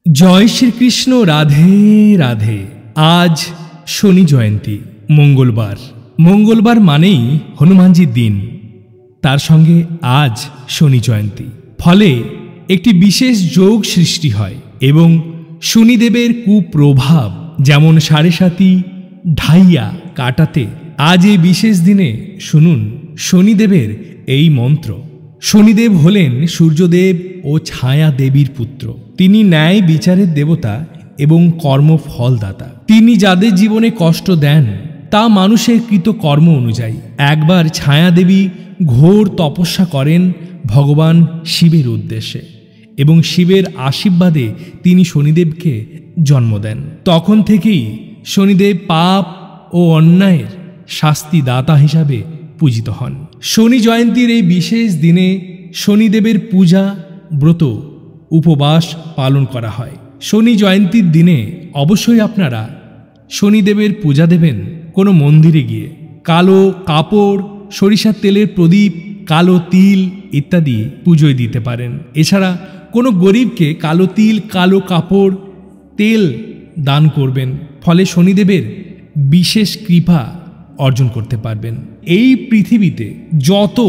जय श्री कृष्ण। राधे राधे। आज शनि जयंती मंगलवार मानेई हनुमानजी दिन, तार संगे आज शनि जयंती। फले एकटी विशेष जोग सृष्टि हय एवं शनिदेवेर कुप्रभाव जेमन साढ़े साती ढाइया काटाते आज এই विशेष दिने शुनुन शनिदेवेर এই मंत्र। शनिदेव हलेन सूर्यदेव और छाया देवीर पुत्र। तिनी न्याय विचारेर देवता एवं कर्मफलदाता। तिनी जादेर जीवने कष्ट देन ता मानुषेर कृत कर्म अनुयायी। एकबार छाया देवी घोर तपस्या करें भगवान शिवेर उद्देश्ये एवं शिवेर आशीर्वादे तिनी शनिदेवके जन्म देन। तखन थेकेई शनिदेव पाप और अन्यायेर शास्तिदाता हिसाबे पूजित हन। शनि जयंतीर এই विशेष दिने शनिदेवेर पूजा व्रत उपवास पालन करा हय। शनि जयंतीर दिने अवश्यई आपनारा शनिदेवेर पूजा देवें कोनो मंदिरे गिये। कालो कापड़, सरिषार तेलेर प्रदीप, कालो तिल इत्यादि पुजोय दिते पारेन। एछाड़ा कोनो गरीबके कालो तिल, कालो कापड़, तेल दान करबेन। फले शनिदेवेर विशेष कृपा अर्जन करते पारबेन। এই পৃথিবীতে যত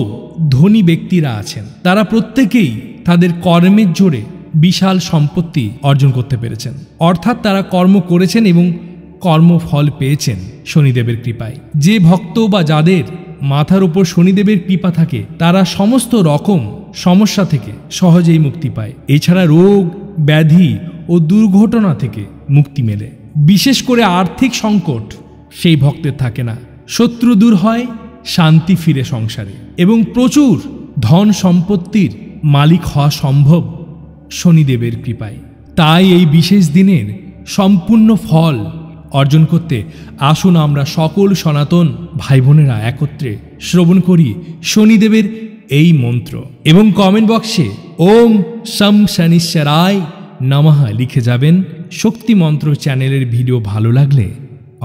ধনী ব্যক্তিরা আছেন তারা প্রত্যেকেই তাদের কর্মের জোরে বিশাল সম্পত্তি অর্জন করতে পেরেছেন। অর্থাৎ তারা কর্ম করেছেন এবং কর্মফল পেয়েছেন শনিদেবের কৃপায়। যে ভক্ত বা যাদের মাথার উপর শনিদেবের কৃপা থাকে তারা সমস্ত রকম সমস্যা থেকে সহজেই মুক্তি পায়। এছাড়া রোগ ব্যাধি ও দুর্ঘটনা থেকে মুক্তি মেলে। বিশেষ করে আর্থিক সংকট সেই ভক্তের থাকে না। শত্রু দূর হয়, শান্তি ফিরে সংসারে এবং প্রচুর ধন সম্পত্তির মালিক হওয়া সম্ভব শনিদেবের কৃপায়। তাই এই বিশেষ দিনের সম্পূর্ণ ফল অর্জন করতে আসুন আমরা সকল সনাতন ভাই বোনেরা একত্রে শ্রবণ করি শনিদেবের এই মন্ত্র এবং কমেন্ট বক্সে ওম শম শনিশ্বরায় নমঃ লিখে যাবেন। শক্তি মন্ত্র চ্যানেলের ভিডিও ভালো লাগলে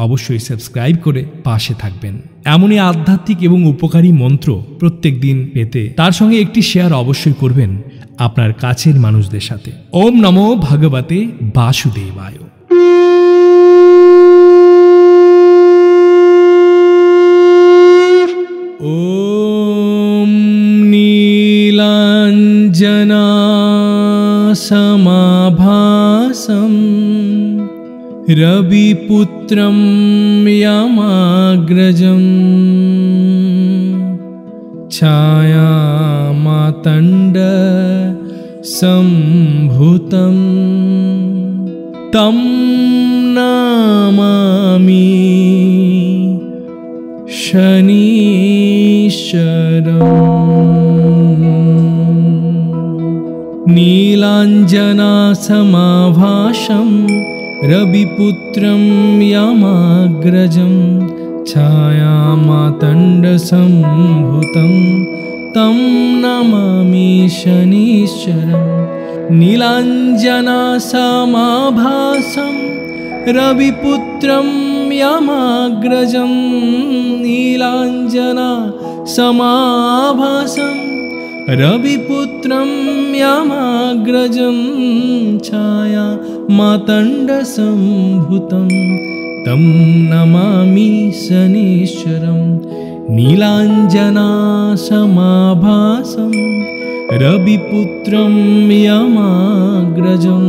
অবশ্যই সাবস্ক্রাইব করে পাশে থাকবেন। এমনই আধ্যাত্মিক এবং উপকারী মন্ত্র প্রত্যেক দিন পেতে তার সঙ্গে একটি শেয়ার অবশ্যই করবেন আপনার কাছের মানুষদের সাথে। ওম নমো ভগবতে বাসুদেবায়। ওম নীলাঞ্জনা সমাভাসম रविपुत्रं यमाग्रजं छायामातण्ड सम्भुतं तं नमामि शनीश्वरम्। नीलाञ्जनासमाभासं रविपुत्रं यमाग्रजं छायामातण्डसम्भुतं तं नमामि शनीश्वरम्। नीलाञ्जनासमाभासं रविपुत्रं यमाग्रजं नीलाञ्जनासमाभासं रविपुत्रं यमाग्रजं छाया मातण्डसम्भुतं तं नमामि शनीश्वरं। नीलाञ्जनासमाभासं रविपुत्रं यमाग्रजं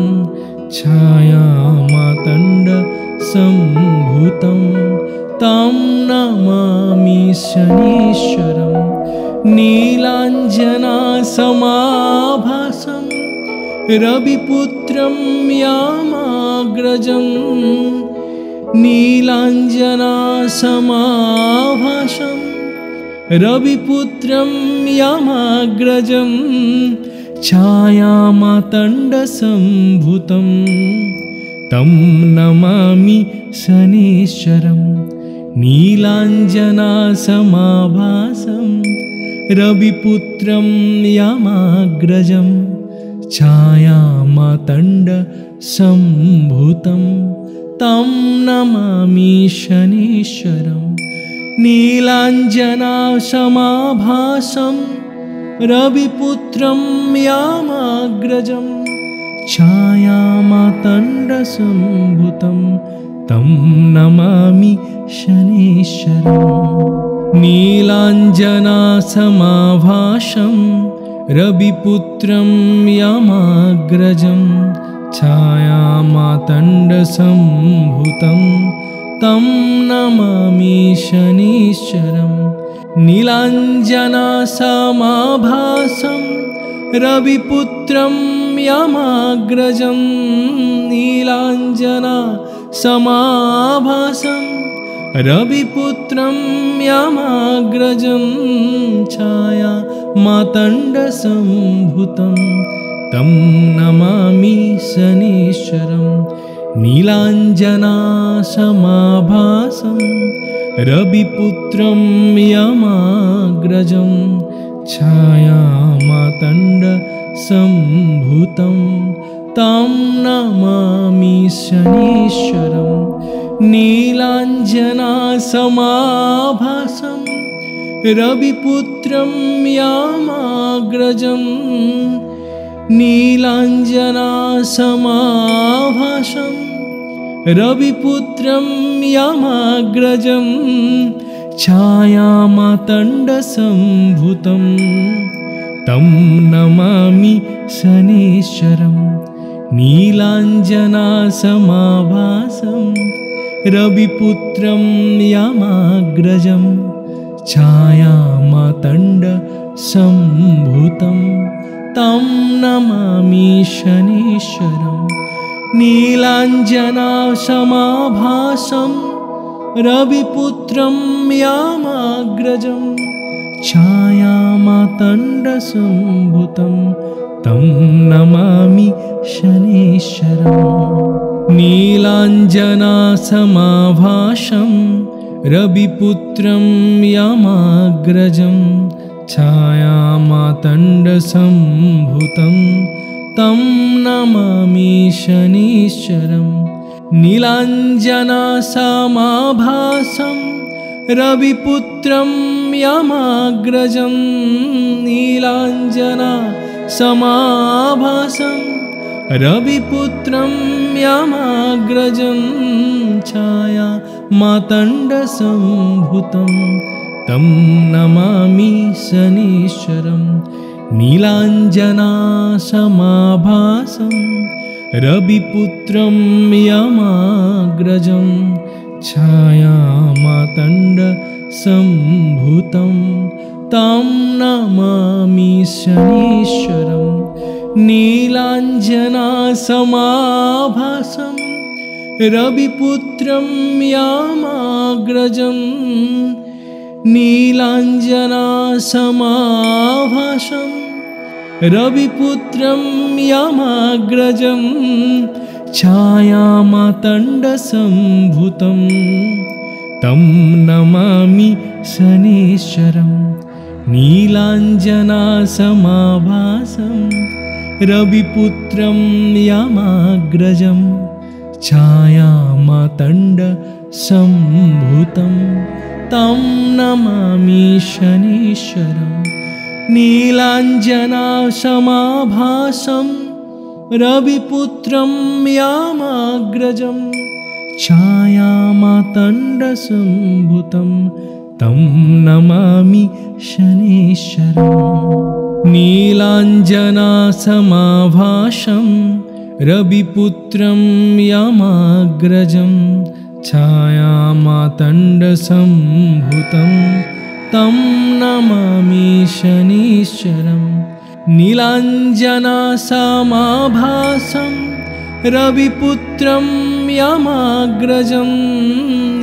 छायामातण्डसम्भुतं तं नमामि शनीश्वरम्। नीलाञ्जनासमाभासं रविपुत्रं यमाग्रजं नीलाञ्जनासमाभासं रविपुत्रं यमाग्रजं छायामातण्डसम्भुतं तं नमामि शनीश्वरम्। नीलाञ्जनासमाभासं रविपुत्रं यमाग्रजं छायामातण्डसम्भुतं तं नमामि शनीश्वरम्। नीलाञ्जनासमाभासं रविपुत्रं यमाग्रजं छायामातण्डसम्भुतं मातण्डसम्भुतं तं नमामि शनीश्वरम्। नीलाञ्जनासमाभासं रविपुत्रं यमाग्रजं छायामातण्डसम्भुतं तं नमामि शनीश्वरम्। नीलाञ्जनासमाभासं रविपुत्रं यमाग्रजं नीलाञ्जनासमाभासं रविपुत्रं यमाग्रजं छायामातण्डसम्भुतं तं नमामि शनीश्वरम्। नीलाञ्जनासमाभासं रविपुत्रं यमाग्रजं छायामातण्डसम्भुतं तं नमामि शनीश्वरम्। नीलाञ्जनासमाभासं रविपुत्रं यमाग्रजं नीलाञ्जनासमाभासं रविपुत्रं यमाग्रजं छायामातण्डसम्भुतं तं नमामि शनीश्वरम्। नीलाञ्जनासमाभासं रविपुत्रं यमाग्रजं छायामातण्डसम्भुतं तं नमामि शनीश्वरम्। नीलाञ्जनासमाभासं रविपुत्रं यमाग्रजं छायामातण्डसम्भुतं तं नमामि शनीश्वरम्। नीलाञ्जनासमाभासं रविपुत्रं यमाग्रजं छायामातण्डसम्भुतं तं नमामि शनीश्वरम्। नीलाञ्जनासमाभासं रविपुत्रं यमाग्रजं नीलाञ्जनासमाभासं रविपुत्रं यमाग्रजं छायामातण्डसम्भुतं तं नमामि शनीश्वरम्। नीलाञ्जनासमाभासं रविपुत्रं यमाग्रजं छायामातण्डसम्भुतं तं नमामि शनीश्वरम्। नीलाञ्जनासमाभासं रविपुत्रं यमाग्रजं नीलाञ्जनासमाभासं रविपुत्रं यमाग्रजं छायामातण्डसम्भुतं तं नमामि शनीश्वरम्। नीलाञ्जनासमाभासं रविपुत्रं यमाग्रजं छायामातण्डसम्भुतं तं नमामि शनीश्वरम्। नीलाञ्जनासमाभासं रविपुत्रं यमाग्रजं छायामातण्डसम्भुतं तं नमामि शनीश्वरम्। नीलाञ्जनासमाभासं रविपुत्रं यमाग्रजं छायामातण्डसम्भुतं तं नमामि शनीश्वरम्। नीलाञ्जनासमाभासं रविपुत्रं यमाग्रजं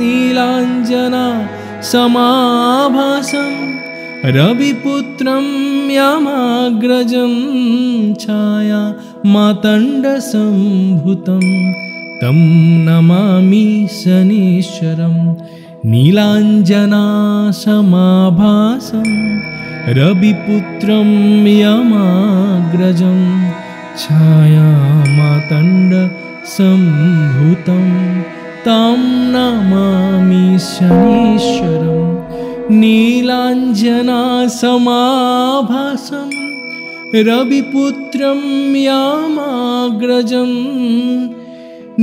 नीलाञ्जनासमाभासं रविपुत्रं यमाग्रजं छायामातण्डसम्भुतं तं नमामि शनीश्वरम्। नीलाञ्जनासमाभासं रविपुत्रं यमाग्रजं छायामातण्डसम्भुतं तं नमामि शनीश्वरम्। नीलाञ्जनासमाभासं रविपुत्रं यमाग्रजं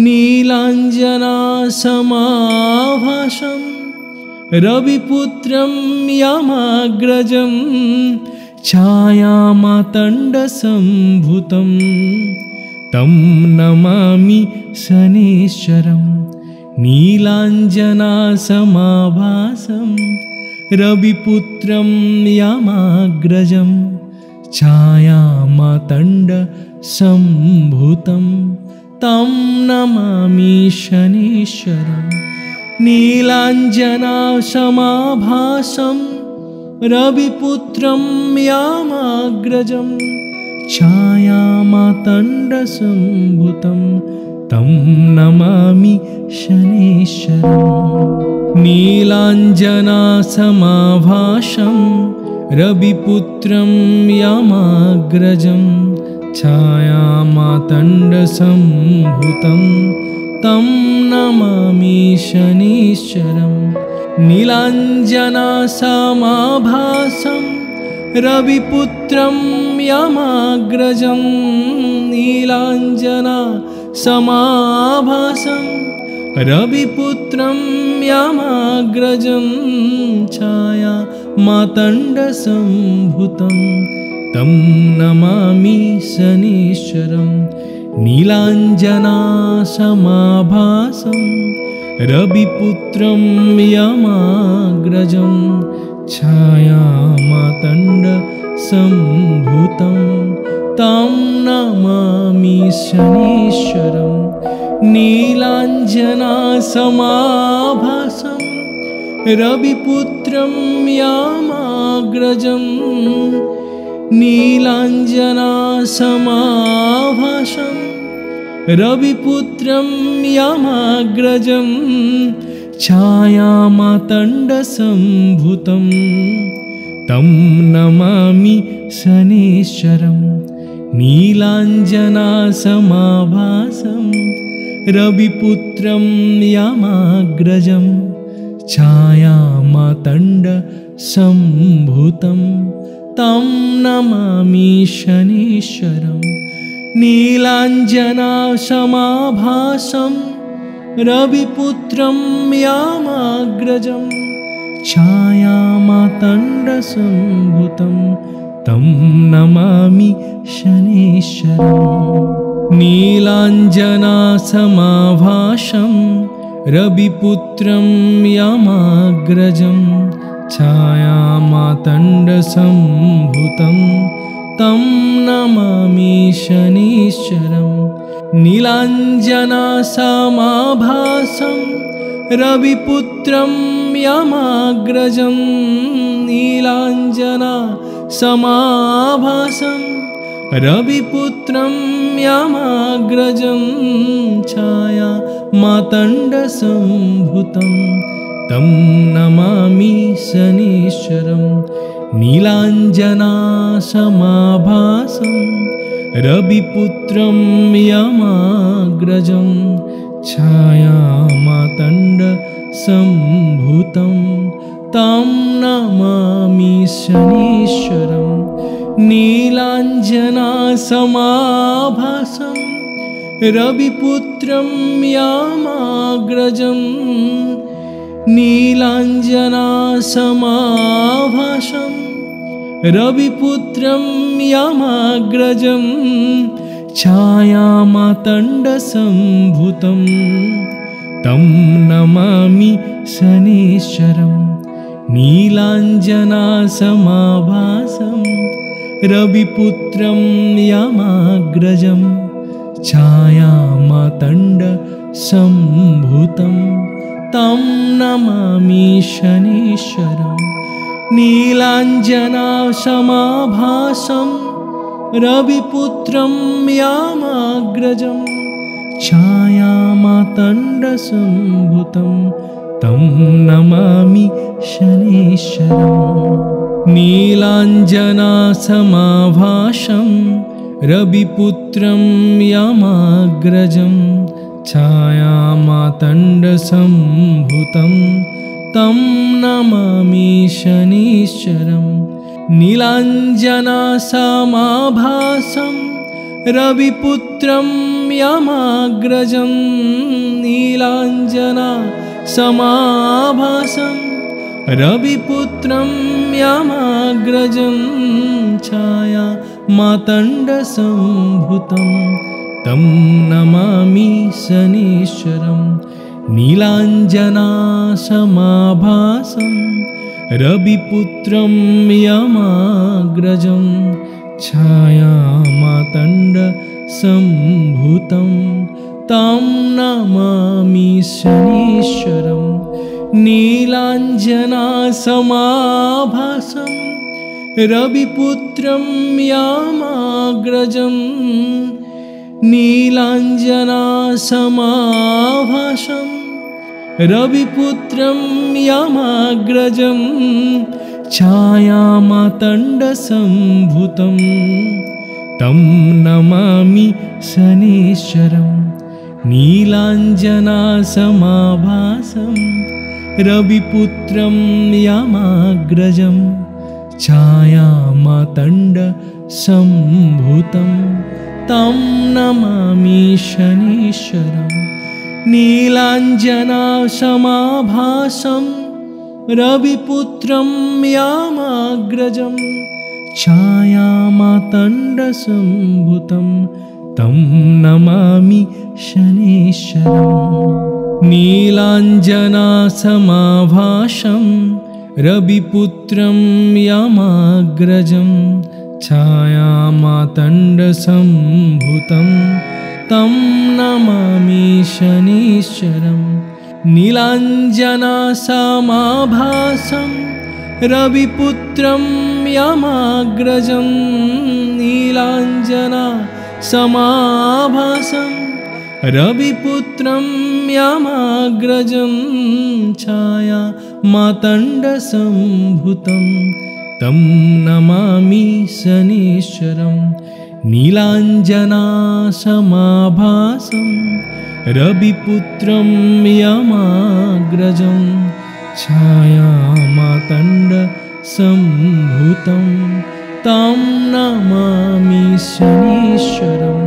नीलाञ्जनासमाभासं रविपुत्रं यमाग्रजं छायामातण्डसम्भूतं तं नमामि शनीश्वरं नीलाञ्जनासमाभासं रविपुत्रं यमाग्रजं छायामातण्डसम्भूतं तं नमामि शनीश्वरं नीलाञ्जनासमाभासं रविपुत्रं यमाग्रजं छायामातण्डसम्भूतं तं नमामि शनीश्वरं नीलाञ्जनासमाभासं रविपुत्रं यमाग्रजं छायामातण्डसम्भूतं तं नमामि शनीश्वरं नीलाञ्जनासमाभासं रविपुत्रं यमाग्रजं नीलाञ्जनासमाभासं रविपुत्रं यमाग्रजं छायामातण्डसम्भूतं तं नमामि शनीश्वरं नीलाञ्जनासमाभासं रविपुत्रं यमाग्रजं छायामातण्डसम्भूतं तं नमामि शनीश्वरं नीलाञ्जनासमाभासं रविपुत्रं यमाग्रजं नीलाञ्जनासमाभासं रविपुत्रं यमाग्रजं छायामातण्डसम्भूतं तं नमामि शनीश्वरं नीलाञ्जनासमाभासं रविपुत्रं यमाग्रजं छायामातण्डसम्भूतं तं नमामि शनीश्वरं नीलाञ्जनासमाभासं रविपुत्रं यमाग्रजं छायामातण्डसम्भूतं तं नमामि शनीश्वरं नीलाञ्जनासमाभासं रविपुत्रं यमाग्रजं छायामातण्डसम्भूतं तं नमामि शनीश्वरं नीलाञ्जनासमाभासं रविपुत्रं यमाग्रजं नीलाञ्जनासमाभासं रविपुत्रं यमाग्रजं छायामातण्डसम्भूतं तं नमामि शनीश्वरं नीलाञ्जनासमाभासं रविपुत्रं यमाग्रजं छायामातण्डसम्भूतं तं नमामि शनीश्वरं नीलाञ्जनासमाभासं रविपुत्रं यमाग्रजं नीलाञ्जनासमाभासं रविपुत्रं यमाग्रजं छायामातण्डसम्भूतं तं नमामि शनीश्वरं नीलाञ्जनासमाभासं रविपुत्रं यमाग्रजं छायामातण्डसम्भूतं तं नमामि शनीश्वरं नीलाञ्जनासमाभासं रविपुत्रं यमाग्रजं छायामातण्डसम्भूतं तं नमामि शनीश्वरं नीलाञ्जनासमाभासं रविपुत्रं यमाग्रजं छायामातण्डसम्भूतं तं नमामि शनीश्वरं नीलाञ्जनासमाभासं रविपुत्रं यमाग्रजं नीलाञ्जना समाभासं रविपुत्रं यमाग्रजं छाया मातण्डसम्भूतं तं नमामि शनीश्वरं नीलाञ्जना समाभासं रविपुत्रं यमाग्रजं छाया मातण्डसम्भूतं तं नमामि शनीश्वरं नीलाञ्जना समाभासं रविपुत्रं यमाग्रजं नीलाञ्जना समाभासं रविपुत्रं यमाग्रजं छाया मातण्डसम्भूतं तं नमामि शनीश्वरं नीलाञ्जना समाभासं रविपुत्रं यमाग्रजं छाया मातण्डसम्भूतं तं नमामि शनीश्वरं नीलाञ्जना समाभासं रविपुत्रं यमाग्रजं छाया मातण्डसम्भूतं तं नमामि शनीश्वरम् नीलाञ्जना समाभासं रविपुत्रं यमाग्रजं छाया मातण्डसम्भूतं तं नमामि शनीश्वरं नीलाञ्जना समाभासं रविपुत्रं यमाग्रजं नीलाञ्जना समाभासं रविपुत्रं यमाग्रजं छाया मातण्डसम्भूतं तं नमामि शनीश्वरं नीलाञ्जना समाभासं रविपुत्रं यमाग्रजं छाया मातण्डसम्भूतं तं नमामि शनीश्वरं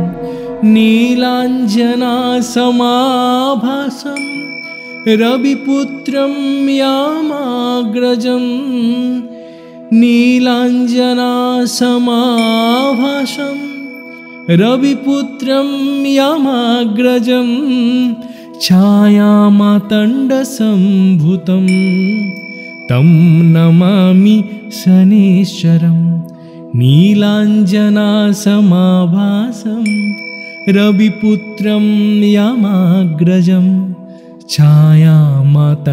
नीलाञ्जना समाभासं रविपुत्रं यमाग्रजं नीलाञ्जना समाभासं रविपुत्रं यमाग्रजं छाया मातण्डसम्भूतं तं नमामि शनीश्वरं नीलाञ्जना समाभासं रविपुत्रं यमाग्रजं छाया मातण्डसम्भूतं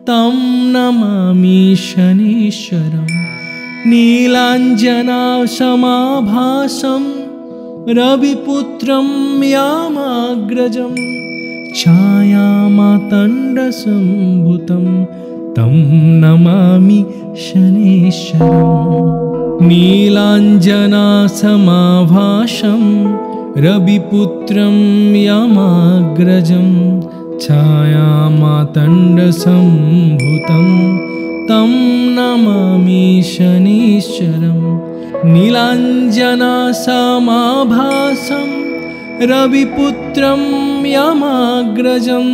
तं नमामि शनीश्वरं नीलाञ्जना समाभासं रविपुत्रं यमाग्रजं छाया मातण्डसम्भूतं तं नमामि शनीश्वरम् नीलाञ्जना समाभासं रविपुत्रं यमाग्रजं छाया मातण्डसम्भूतं तं नमामि शनीश्वरं नीलाञ्जना समाभासं रविपुत्रं यमाग्रजं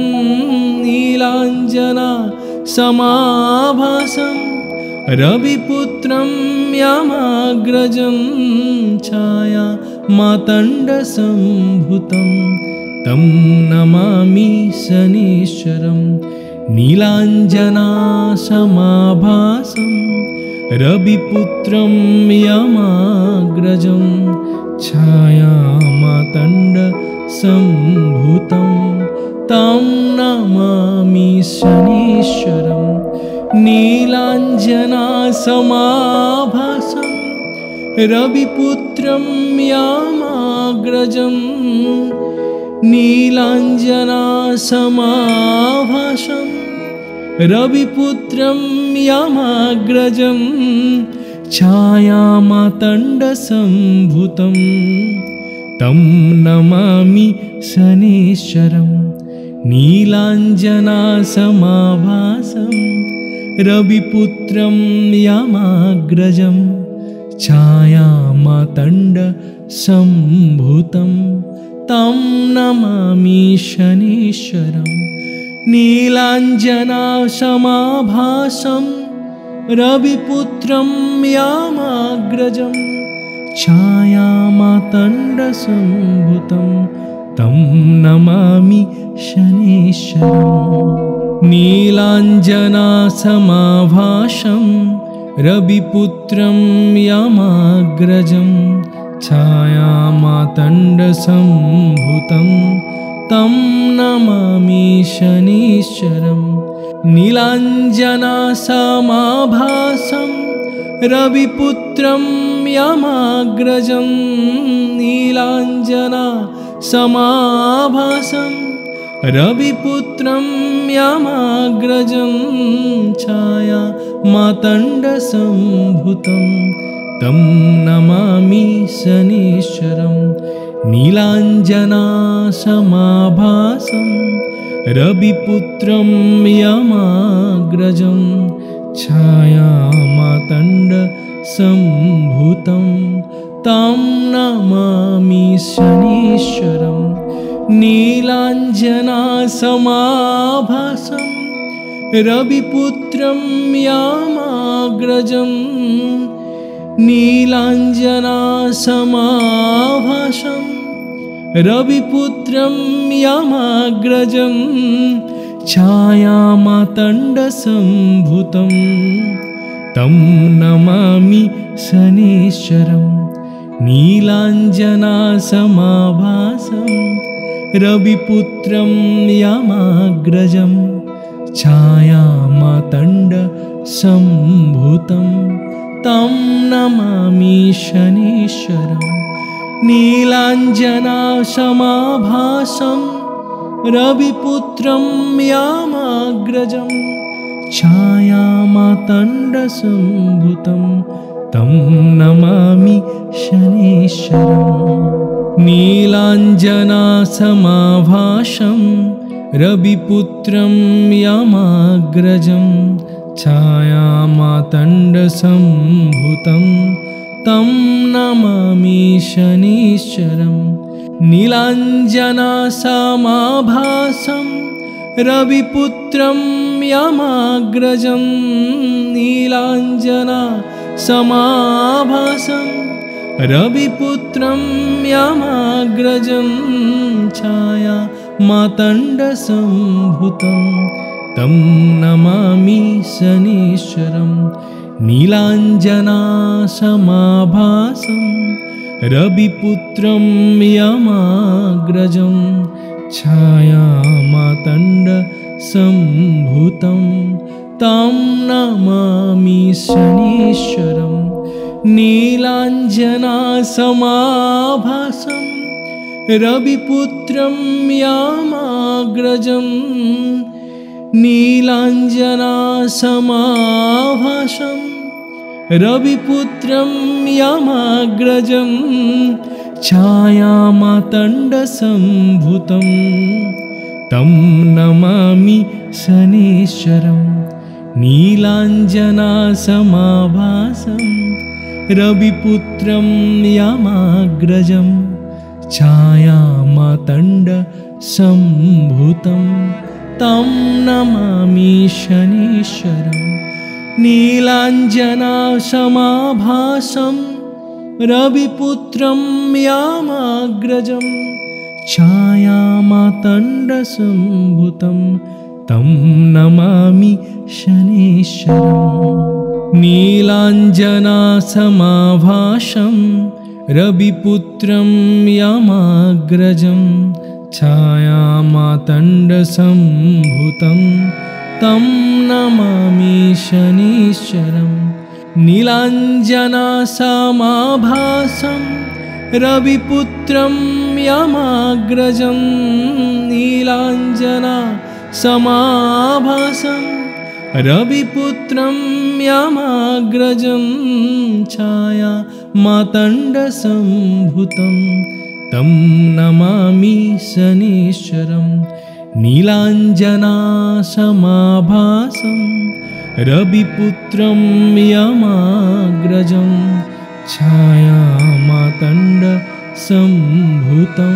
नीलाञ्जना समाभासं रविपुत्रं यमाग्रजं छाया मातण्डसम्भूतं तं नमामि शनीश्वरं नीलाञ्जना समाभासं रविपुत्रं यमाग्रजं छाया मातण्डसम्भूतं तं नमामि शनीश्वरं नीलाञ्जना समाभासं रविपुत्रं यमाग्रजं नीलाञ्जना समाभासं रविपुत्रं यमाग्रजं छाया मातण्डसम्भूतं तं नमामि शनीश्वरं नीलाञ्जना समाभासं रविपुत्रं यमाग्रजं छायामातण्डसम्भूतं तं नमामि शनीश्वरं नीलाञ्जनासमाभासं रविपुत्रं यामाग्रजं छायामातण्डसम्भूतं तं नमामि शनीश्वरम् नीलाञ्जनासमाभासं रविपुत्रं यामाग्रजं छायामातण्डसम्भूतं तं नमामि शनीश्वरं नीलाञ्जनासमाभासं रविपुत्रं यामाग्रजं नीलाञ्जनासमाभासं रविपुत्रं यामाग्रजं छायामातण्डसम्भूतं तं नमामि शनीश्वरं नीलाञ्जनासमाभासं रविपुत्रं यामाग्रजं छायामातण्डसम्भूतं तं नमामि शनीश्वरं नीलाञ्जनासमाभासं रविपुत्रं यामाग्रजं नीलाञ्जनासमाभासं रविपुत्रं यामाग्रजं छायामातण्डसम्भूतं तं नमामि शनीश्वरं नीलाञ्जनासमाभासं रविपुत्रं यामाग्रजं छायामातण्डसम्भूतं तं नमामि शनीश्वरं नीलाञ्जनासमाभासं रविपुत्रं यामाग्रजं छायामातण्डसम्भूतं तं नमामि शनीश्वरम् नीलाञ्जनासमाभासं रविपुत्रं यामाग्रजं छायामातण्डसम्भूतं तं नमामि शनीश्वरं नीलाञ्जनासमाभासं रविपुत्रं यामाग्रजं नीलाञ्जनासमाभासं रविपुत्रं यामाग्रजं छायामातण्डसम्भूतं तं नमामि शनीश्वरं नीलाञ्जनासमाभासं रविपुत्रं यामाग्रजं छायामातण्डसम्भूतं तं नमामि शनीश्वरं नीलाञ्जनासमाभासं रविपुत्रं यामाग्रजं नीलाञ्जनासमाभासं रविपुत्रं यामाग्रजं छायामातण्डसम्भूतं तं नमामि शनीश्वरं नीलाञ्जनासमाभासं रविपुत्रं यामाग्रजं छायामातण्डसम्भूतं तं नमामि शनीश्वरं नीलाञ्जनासमाभासं रविपुत्रं यामाग्रजं छायामातण्डसम्भूतं तं नमामि शनीश्वरम् नीलाञ्जनासमाभासं रविपुत्रं यामाग्रजं छायामातण्डसम्भूतं तं नमामि शनीश्वरं नीलाञ्जनासमाभासं रविपुत्रं यामाग्रजं नीलाञ्जनासमाभासं रविपुत्रं यामाग्रजं छायामातण्डसम्भूतं तं नमामि शनीश्वरं नीलाञ्जनासमाभासं रविपुत्रं यामाग्रजं छायामातण्डसम्भूतं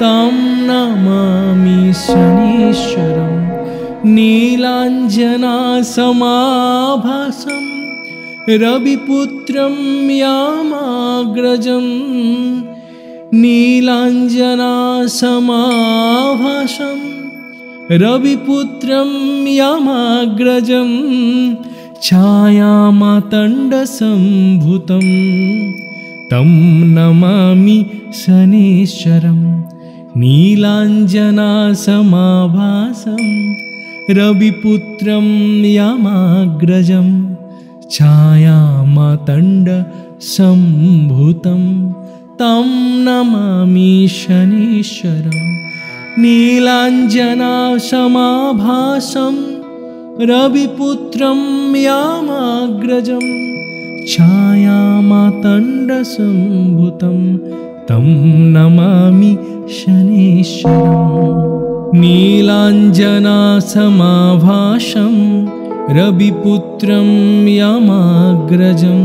तं नमामि शनीश्वरं नीलाञ्जनासमाभासं रविपुत्रं यामाग्रजं नीलाञ्जनासमाभासं रविपुत्रं यामाग्रजं छायामातण्डसम्भूतं तं नमामि शनीश्वरं नीलाञ्जनासमाभासं रविपुत्रं यामाग्रजं छायामातण्डसम्भूतं तं नमामि शनीश्वरं नीलाञ्जनासमाभासं रविपुत्रं यामाग्रजं छायामातण्डसम्भूतं तं नमामि शनीश्वरं नीलाञ्जनासमाभासं रविपुत्रं यामाग्रजं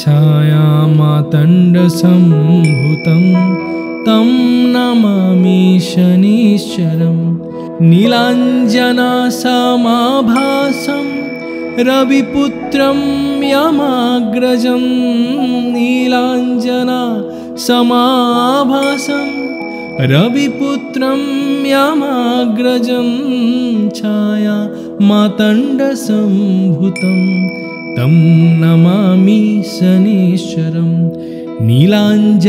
छायामातण्डसम्भूतं तं नमामि शनीश्वरं नीलाञ्जनासमाभासं रविपुत्रं यामाग्रजं नीलाञ्जनासमाभासं रविपुत्रं यामाग्रजं छायामातण्डसम्भूतं तं नमामि शनीश्वरं नीलाञ्जनासमाभासं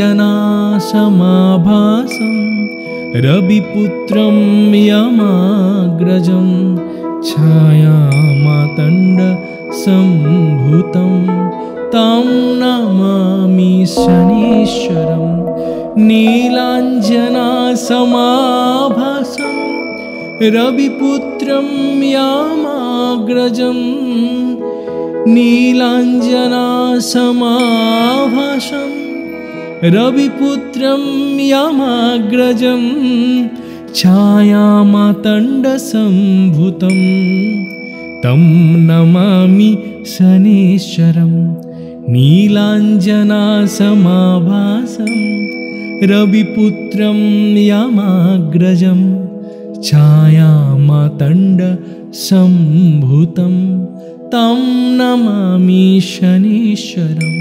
रविपुत्रं यामाग्रजं छायामातण्डसम्भूतं तं नमामि शनीश्वरं नीलाञ्जनासमाभासं रविपुत्रं यामाग्रजं नीलाञ्जनासमाभासं रविपुत्रं यामाग्रजं छायामातण्डसम्भूतं तं नमामि शनीश्वरं नीलाञ्जनासमाभासं रविपुत्रं यामाग्रजं छायामातण्डसम्भूतं तं नमामि शनीश्वरं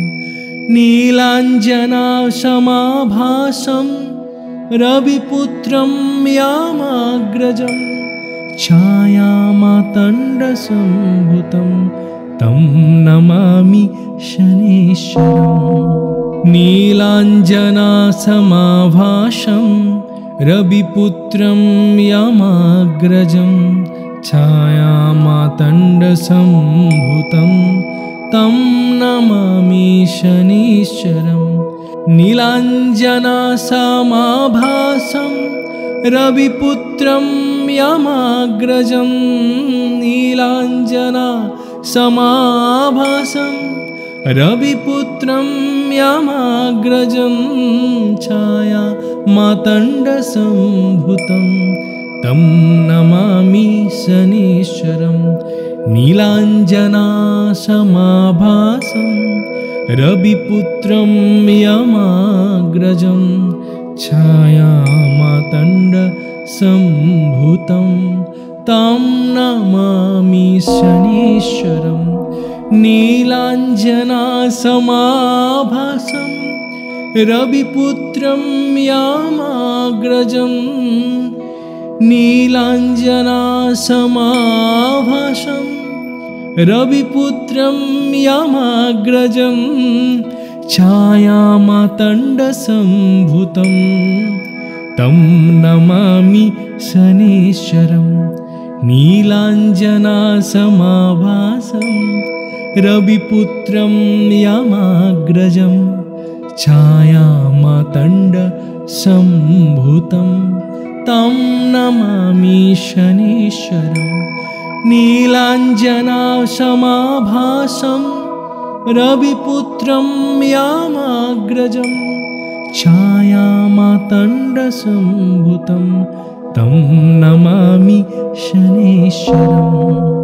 नीलाञ्जनासमाभासं रविपुत्रं यामाग्रजं छायामातण्डसम्भूतं तं नमामि शनीश्वरं नीलाञ्जनासमाभासं रविपुत्रं यामाग्रजं छायामातण्डसम्भूतं तं नमामि शनीश्वरं नीलाञ्जनासमाभासं रविपुत्रं यामाग्रजं नीलाञ्जनासमाभासं रविपुत्रं यामाग्रजं छायामातण्डसम्भूतं तं नमामि शनीश्वरं नीलाञ्जनासमाभासं रविपुत्रं यामाग्रजं छायामातण्डसम्भूतं तं नमामि शनीश्वरं नीलाञ्जनासमाभासं रविपुत्रं यामाग्रजं नीलाञ्जनासमाभासं रविपुत्रं यामाग्रजं छायामातण्डसम्भूतं तं नमामि शनीश्वरं नीलाञ्जनासमाभासं रविपुत्रं यामाग्रजं छायामातण्डसम्भूतं तं नमामि शनीश्वरं नीलाञ्जनासमाभासं रविपुत्रं यामाग्रजं छायामातण्डसम्भूतं तं नमामि शनीश्वरम्।